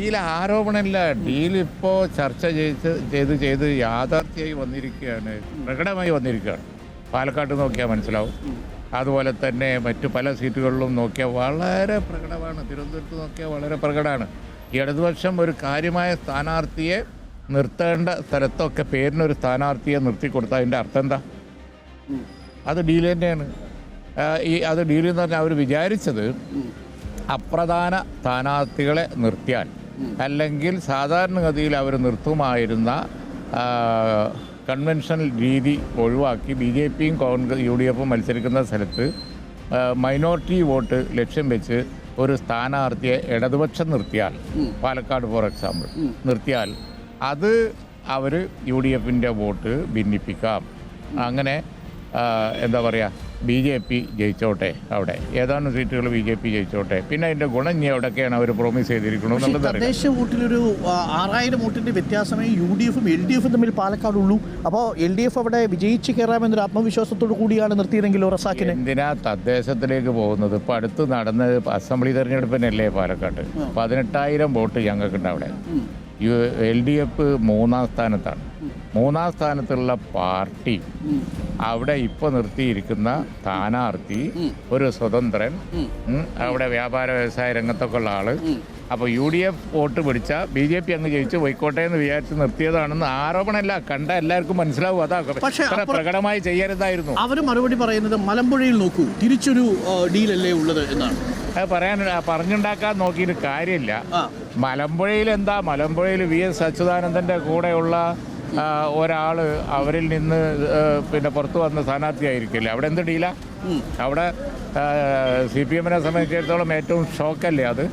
Deal ആരോപണമില്ല. Deal ഇപ്പോൾ ചർച്ച ചെയ്ത് യാഥാർത്ഥ്യമായി വന്നിരിക്കുകയാണ്, പ്രകടമായി വന്നിരിക്കുകയാണ്. പാലക്കാട്ട് നോക്കിയാൽ മനസ്സിലാവും. അതുപോലെ തന്നെ മറ്റു പല സീറ്റുകളിലും നോക്കിയാൽ വളരെ പ്രകടമാണ്. തിരുവനന്തപുരത്ത് നോക്കിയാൽ വളരെ പ്രകടമാണ്. ഈ ഇടതുപക്ഷം ഒരു കാര്യമായ സ്ഥാനാർത്ഥിയെ നിർത്തേണ്ട സ്ഥലത്തൊക്കെ പേരിനൊരു സ്ഥാനാർത്ഥിയെ നിർത്തിക്കൊടുത്താൽ അതിൻ്റെ അർത്ഥം എന്താ? അത് ഡീൽ തന്നെയാണ്. അത് ഡീൽ എന്ന് പറഞ്ഞാൽ അവർ വിചാരിച്ചത് അപ്രധാന സ്ഥാനാർത്ഥികളെ നിർത്തിയാൽ, അല്ലെങ്കിൽ സാധാരണഗതിയിൽ അവർ നിർത്തുമായിരുന്ന കൺവെൻഷണൽ രീതി ഒഴിവാക്കി BJPയും UDFും മത്സരിക്കുന്ന സ്ഥലത്ത് മൈനോറിറ്റി വോട്ട് ലക്ഷ്യം വെച്ച് ഒരു സ്ഥാനാർത്ഥിയെ ഇടതുപക്ഷം നിർത്തിയാൽ, പാലക്കാട് ഫോർ എക്സാമ്പിൾ നിർത്തിയാൽ, അത് അവർ UDFിൻ്റെ വോട്ട് ഭിന്നിപ്പിക്കാം. അങ്ങനെ എന്താ പറയുക, BJP ജയിച്ചോട്ടെ, അവിടെ ഏതാനും സീറ്റുകൾ BJP ജയിച്ചോട്ടെ. പിന്നെ അതിൻ്റെ ഗുണം ഇനി എവിടെയൊക്കെയാണ് അവർ പ്രോമിസ് ചെയ്തിരിക്കുന്നത് എന്നുള്ളത്. തദ്ദേശ വോട്ടിലൊരു 6000 വോട്ടിൻ്റെ വ്യത്യാസമേ UDFും LDFും തമ്മിൽ പാലക്കാടുള്ളൂ. അപ്പോൾ LDF അവിടെ വിജയിച്ച് കയറാമെന്നൊരു ആത്മവിശ്വാസത്തോടു കൂടിയാണ് നിർത്തിയതെങ്കിലോ റസാക്കിനെ? എന്തിനാ തദ്ദേശത്തിലേക്ക് പോകുന്നത്? ഇപ്പോൾ അടുത്ത് നടന്ന അസംബ്ലി തെരഞ്ഞെടുപ്പിനല്ലേ പാലക്കാട് 18000 വോട്ട് ഞങ്ങൾക്കുണ്ട് അവിടെ. LDF 3-ാം സ്ഥാനത്താണ്. 3-ാം സ്ഥാനത്തുള്ള പാർട്ടി അവിടെ ഇപ്പോൾ നിർത്തിയിരിക്കുന്ന സ്ഥാനാർത്ഥി ഒരു സ്വതന്ത്രൻ, അവിടെ വ്യാപാര വ്യവസായ രംഗത്തൊക്കെ ഉള്ള ആള്. അപ്പോൾ UDF വോട്ട് പിടിച്ച BJP അങ്ങ് ജയിച്ച് പോയിക്കോട്ടെ എന്ന് വിചാരിച്ച് നിർത്തിയതാണെന്ന് ആരോപണമല്ല, കണ്ട എല്ലാവർക്കും മനസ്സിലാവും. അതാ പ്രകടമായി ചെയ്യരുതായിരുന്നു. അവർ മറുപടി പറയുന്നത് മലമ്പുഴയിൽ നോക്കൂ, തിരിച്ചൊരു ഡീലല്ലേ ഉള്ളത് എന്നാണ്. അത് പറഞ്ഞുണ്ടാക്കാൻ നോക്കിയിട്ട് കാര്യമില്ല. മലമ്പുഴയിൽ എന്താ? മലമ്പുഴയിൽ VS അച്യുതാനന്ദൻ്റെ കൂടെയുള്ള ഒരാൾ അവരിൽ നിന്ന് പിന്നെ പുറത്തു വന്ന സ്ഥാനാർത്ഥിയായിരിക്കില്ലേ. അവിടെ എന്ത് ഡീലാ? അവിടെ CPMനെ സംബന്ധിച്ചിടത്തോളം ഏറ്റവും ഷോക്കല്ലേ അത്.